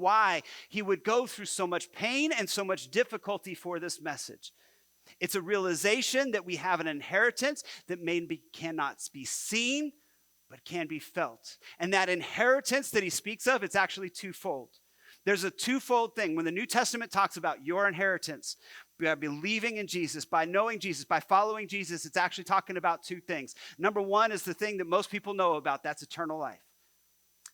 why he would go through so much pain and so much difficulty for this message. It's a realization that we have an inheritance that maybe cannot be seen, but can be felt. And that inheritance that he speaks of, it's actually twofold. There's a twofold thing. When the New Testament talks about your inheritance, by believing in Jesus, by knowing Jesus, by following Jesus, it's actually talking about two things. Number one is the thing that most people know about, that's eternal life.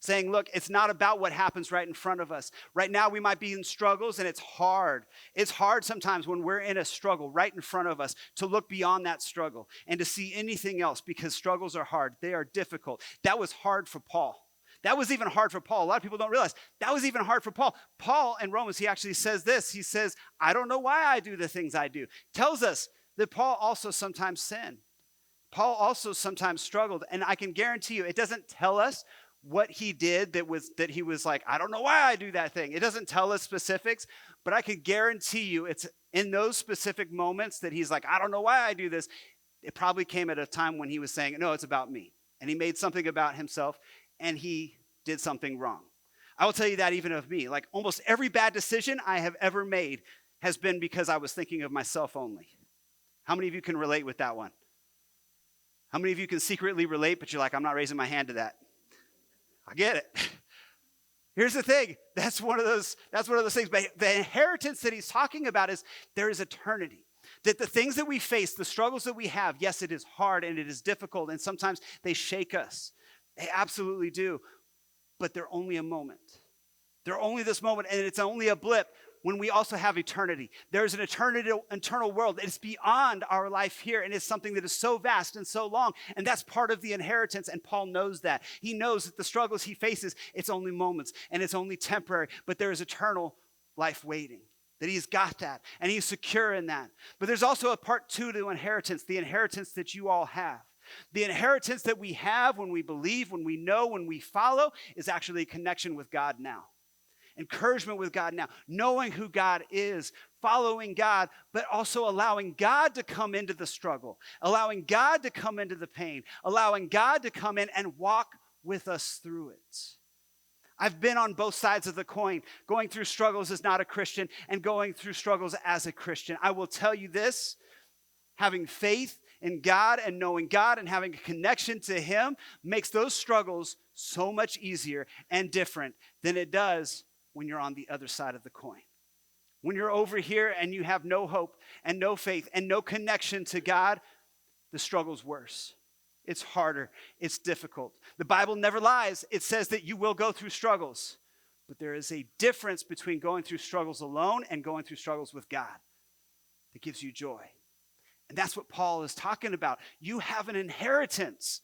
Saying, look, it's not about what happens right in front of us. Right now we might be in struggles and it's hard. It's hard sometimes when we're in a struggle right in front of us to look beyond that struggle and to see anything else because struggles are hard. They are difficult. That was hard for Paul. That was even hard for Paul. A lot of people don't realize that was even hard for Paul. Paul in Romans, he actually says this. He says, I don't know why I do the things I do. Tells us that Paul also sometimes sinned. Paul also sometimes struggled. And I can guarantee you, it doesn't tell us what he did that he was like, I don't know why I do that thing. It doesn't tell us specifics, but I can guarantee you it's in those specific moments that he's like, I don't know why I do this. It probably came at a time when he was saying, no, it's about me. And he made something about himself and he did something wrong. I will tell you that even of me. Like almost every bad decision I have ever made has been because I was thinking of myself only. How many of you can relate with that one? How many of you can secretly relate, but you're like, I'm not raising my hand to that? I get it. Here's the thing. That's one of those things. But the inheritance that he's talking about is there is eternity. That the things that we face, the struggles that we have, yes, it is hard and it is difficult. And sometimes they shake us. They absolutely do. But they're only a moment. They're only this moment. And it's only a blip when we also have eternity. There's an eternal world. It's beyond our life here. And it's something that is so vast and so long. And that's part of the inheritance. And Paul knows that. He knows that the struggles he faces, it's only moments. And it's only temporary. But there is eternal life waiting. That he's got that. And he's secure in that. But there's also a part two to inheritance. The inheritance that you all have. The inheritance that we have when we believe, when we know, when we follow is actually a connection with God now. Encouragement with God now, knowing who God is, following God, but also allowing God to come into the struggle, allowing God to come into the pain, allowing God to come in and walk with us through it. I've been on both sides of the coin, going through struggles as not a Christian and going through struggles as a Christian. I will tell you this, having faith in God and knowing God and having a connection to Him makes those struggles so much easier and different than it does when you're on the other side of the coin. When you're over here and you have no hope and no faith and no connection to God, the struggle's worse. It's harder. It's difficult. The Bible never lies. It says that you will go through struggles. But there is a difference between going through struggles alone and going through struggles with God that gives you joy. And that's what Paul is talking about. You have an inheritance.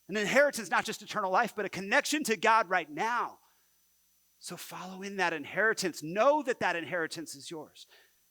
An inheritance, not just eternal life, but a connection to God right now. So follow in that inheritance. Know that that inheritance is yours.